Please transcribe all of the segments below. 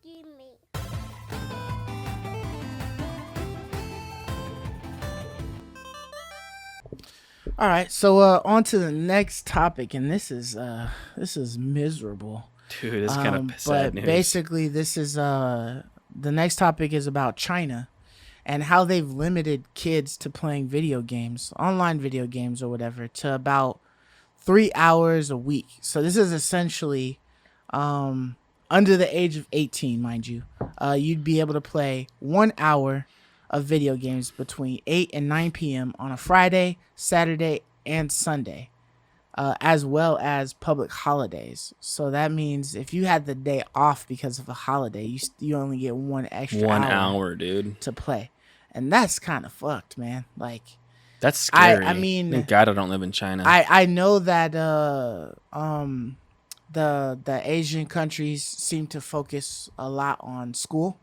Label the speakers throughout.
Speaker 1: me.
Speaker 2: All right, so on to the next topic, and this is miserable.
Speaker 3: Dude, it's kind of sad
Speaker 2: But
Speaker 3: news.
Speaker 2: basically, this is the next topic is about China and how they've limited kids to playing video games, online video games or whatever, to about 3 hours a week. So this is essentially under the age of 18, mind you. You'd be able to play 1 hour of video games between 8 and 9 p.m. on a Friday, Saturday, and Sunday, as well as public holidays. So that means if you had the day off because of a holiday, you only get one extra
Speaker 3: 1 hour, dude.
Speaker 2: to play. And that's kind of fucked, man. Like,
Speaker 3: That's scary.
Speaker 2: I mean,
Speaker 3: thank God I don't live in China.
Speaker 2: I know that the Asian countries seem to focus a lot on school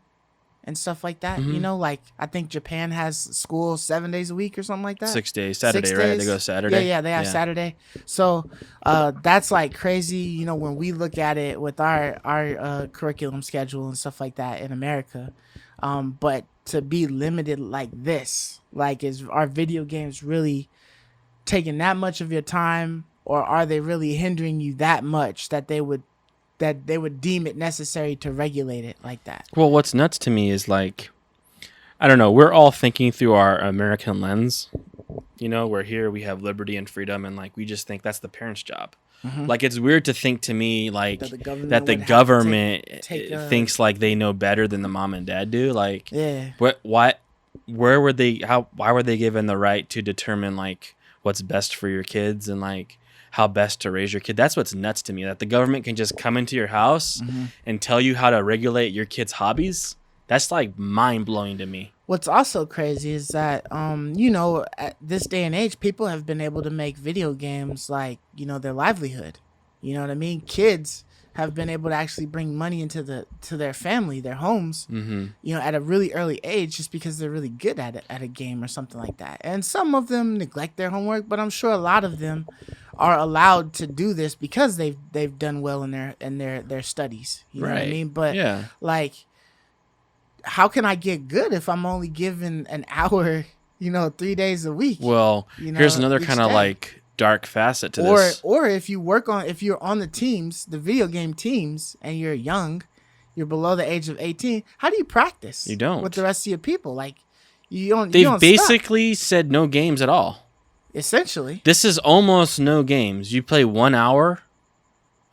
Speaker 2: and stuff like that. You know, like I think Japan has school 7 days a week or something like that.
Speaker 3: 6 days, Saturday,
Speaker 2: 6
Speaker 3: right?
Speaker 2: days?
Speaker 3: They go Saturday.
Speaker 2: Yeah, they have Saturday. So that's like crazy. You know, when we look at it with our curriculum schedule and stuff like that in America, but to be limited like this, like, is our video games really taking that much of your time, or are they really hindering you that much that they would deem it necessary to regulate it like that?
Speaker 3: Well, what's nuts to me is like, I don't know. We're all thinking through our American lens. You know, we're here, we have liberty and freedom, and like we just think that's the parents' job. Like, it's weird to think to me like
Speaker 2: That the government
Speaker 3: that the
Speaker 2: would have to
Speaker 3: government
Speaker 2: take
Speaker 3: thinks like they know better than the mom and dad do. Like,
Speaker 2: Yeah.
Speaker 3: why were they given the right to determine like what's best for your kids and like how best to raise your kid? That's what's nuts to me, that the government can just come into your house and tell you how to regulate your kids' hobbies. That's like mind blowing to me.
Speaker 2: What's also crazy is that, you know, at this day and age, people have been able to make video games like, you know, their livelihood. You know what I mean? Kids have been able to actually bring money into their family, their homes, you know, at a really early age, just because they're really good at it, at a game or something like that. And some of them neglect their homework, but I'm sure a lot of them are allowed to do this because they've done well in their studies. You know what I
Speaker 3: Right.
Speaker 2: mean? But
Speaker 3: Yeah.
Speaker 2: like, how can I get good if I'm only given an hour, you know, 3 days a week?
Speaker 3: Well,
Speaker 2: You know,
Speaker 3: here's another
Speaker 2: each
Speaker 3: kind of
Speaker 2: day.
Speaker 3: like dark facet to
Speaker 2: or
Speaker 3: this.
Speaker 2: or if you're on the teams, the video game teams, and you're young, you're below the age of 18, how do you practice?
Speaker 3: You don't.
Speaker 2: with the rest of your people. Like, you don't.
Speaker 3: They've
Speaker 2: you don't
Speaker 3: basically said no games at all.
Speaker 2: stop, essentially.
Speaker 3: This is almost no games. You play 1 hour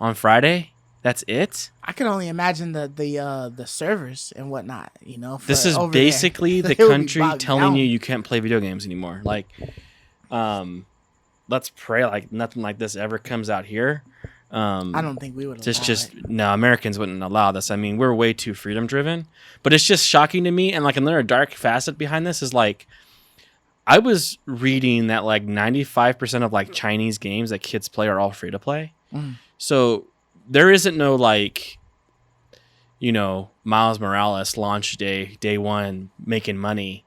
Speaker 3: on Friday. That's it.
Speaker 2: I can only imagine the servers and whatnot. You know,
Speaker 3: This
Speaker 2: for
Speaker 3: is
Speaker 2: over there.
Speaker 3: basically the
Speaker 2: They would be
Speaker 3: country
Speaker 2: bogged
Speaker 3: telling
Speaker 2: down.
Speaker 3: you can't play video games anymore. Like, let's pray like nothing like this ever comes out here.
Speaker 2: I don't think we would.
Speaker 3: Just no, Americans wouldn't allow this. I mean, we're way too freedom driven. But it's just shocking to me. And like another dark facet behind this is like, I was reading that like 95% of like Chinese games that kids play are all free to play. So there isn't no like, you know, Miles Morales launch day one making money.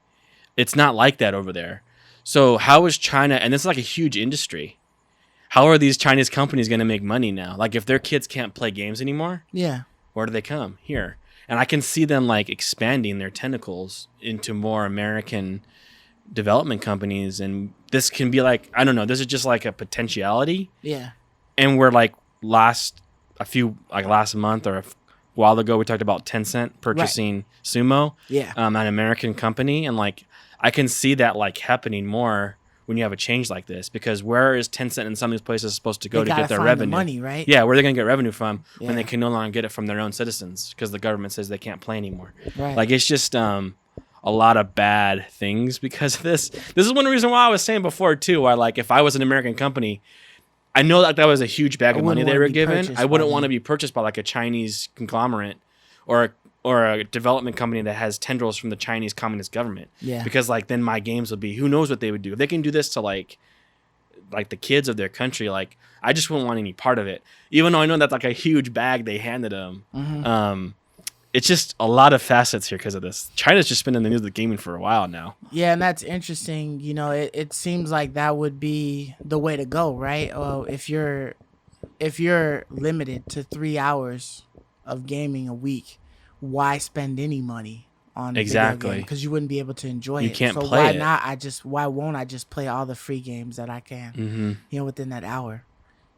Speaker 3: It's not like that over there. So how is China, and it's like a huge industry, how are these Chinese companies going to make money now? Like, if their kids can't play games anymore,
Speaker 2: Yeah.
Speaker 3: where do they come? Here. And I can see them like expanding their tentacles into more American development companies. And this can be like, I don't know, this is just like a potentiality.
Speaker 2: Yeah.
Speaker 3: And we're like last month or a while ago, we talked about Tencent purchasing Sumo,
Speaker 2: Yeah.
Speaker 3: an American company. And like, I can see that like happening more when you have a change like this, because where is Tencent in some of these places supposed to go
Speaker 2: They
Speaker 3: to
Speaker 2: gotta
Speaker 3: get their
Speaker 2: find the
Speaker 3: revenue?
Speaker 2: money, right?
Speaker 3: Yeah, where are they going to get revenue from when they
Speaker 2: Yeah.
Speaker 3: can no longer get it from their own citizens because the government says they can't play anymore?
Speaker 2: Right.
Speaker 3: Like, it's just a lot of bad things because of this. This is one reason why I was saying before too, why like if I was an American company, I know that was a huge bag of money
Speaker 2: wouldn't
Speaker 3: they
Speaker 2: wanna
Speaker 3: were
Speaker 2: be
Speaker 3: given.
Speaker 2: purchased
Speaker 3: I wouldn't
Speaker 2: by
Speaker 3: want to
Speaker 2: them.
Speaker 3: be purchased by like a Chinese conglomerate or a development company that has tendrils from the Chinese Communist government.
Speaker 2: Yeah.
Speaker 3: Because like then my games would be, who knows what they would do. If they can do this to like the kids of their country, like I just wouldn't want any part of it. Even though I know that's like a huge bag they handed them. It's just a lot of facets here because of this. China's just been in the news with gaming for a while now.
Speaker 2: Yeah, and that's interesting. You know, it seems like that would be the way to go, right? If you're limited to 3 hours of gaming a week, why spend any money on
Speaker 3: Exactly.
Speaker 2: because you wouldn't be able to enjoy
Speaker 3: You
Speaker 2: it.
Speaker 3: can't
Speaker 2: so
Speaker 3: play
Speaker 2: why
Speaker 3: it.
Speaker 2: not? Why won't I just play all the free games that I can?
Speaker 3: Mm-hmm.
Speaker 2: You know, within that hour.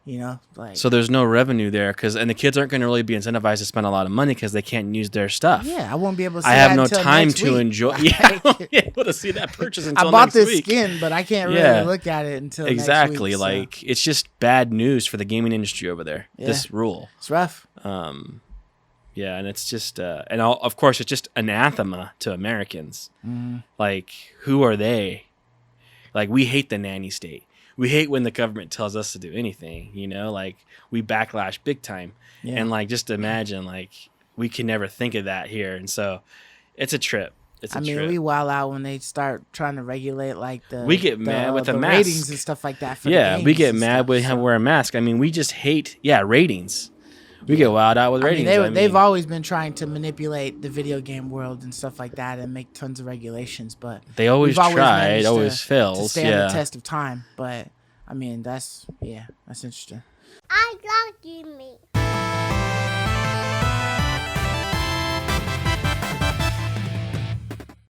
Speaker 2: You know, like
Speaker 3: So there's no revenue there, and the kids aren't going to really be incentivized to spend a lot of money because they can't use their stuff.
Speaker 2: yeah, I won't be able to. See
Speaker 3: I have
Speaker 2: that
Speaker 3: no
Speaker 2: until
Speaker 3: time
Speaker 2: next
Speaker 3: to
Speaker 2: week.
Speaker 3: enjoy.
Speaker 2: Like,
Speaker 3: Yeah, I won't be able to see that purchase until
Speaker 2: I bought
Speaker 3: next
Speaker 2: this
Speaker 3: week.
Speaker 2: skin, but I can't
Speaker 3: Yeah.
Speaker 2: really look at it until
Speaker 3: Exactly.
Speaker 2: next week, so
Speaker 3: Like it's just bad news for the gaming industry over there.
Speaker 2: Yeah.
Speaker 3: This rule.
Speaker 2: it's rough.
Speaker 3: Yeah, and it's just, of course, it's just anathema to Americans. Like, who are they? Like, we hate the nanny state. We hate when the government tells us to do anything. You know, like we backlash big time.
Speaker 2: Yeah.
Speaker 3: And like, just imagine, like, we can never think of that here. And so, it's a trip. It's a
Speaker 2: I mean,
Speaker 3: trip.
Speaker 2: we wild out when they start trying to regulate like the
Speaker 3: We get mad with the
Speaker 2: ratings
Speaker 3: mask.
Speaker 2: and stuff like that. For
Speaker 3: Yeah,
Speaker 2: the
Speaker 3: we
Speaker 2: games
Speaker 3: get
Speaker 2: and
Speaker 3: mad
Speaker 2: stuff,
Speaker 3: with
Speaker 2: so.
Speaker 3: him wear a mask. I mean, we just hate, ratings. We get wild out with
Speaker 2: I mean,
Speaker 3: ratings.
Speaker 2: they've always been trying to manipulate the video game world and stuff like that and make tons of regulations, but
Speaker 3: They always
Speaker 2: we've
Speaker 3: try.
Speaker 2: managed
Speaker 3: It always
Speaker 2: to
Speaker 3: fails.
Speaker 2: stand
Speaker 3: Yeah.
Speaker 2: the test of time. But I mean, that's interesting.
Speaker 1: I love you, me.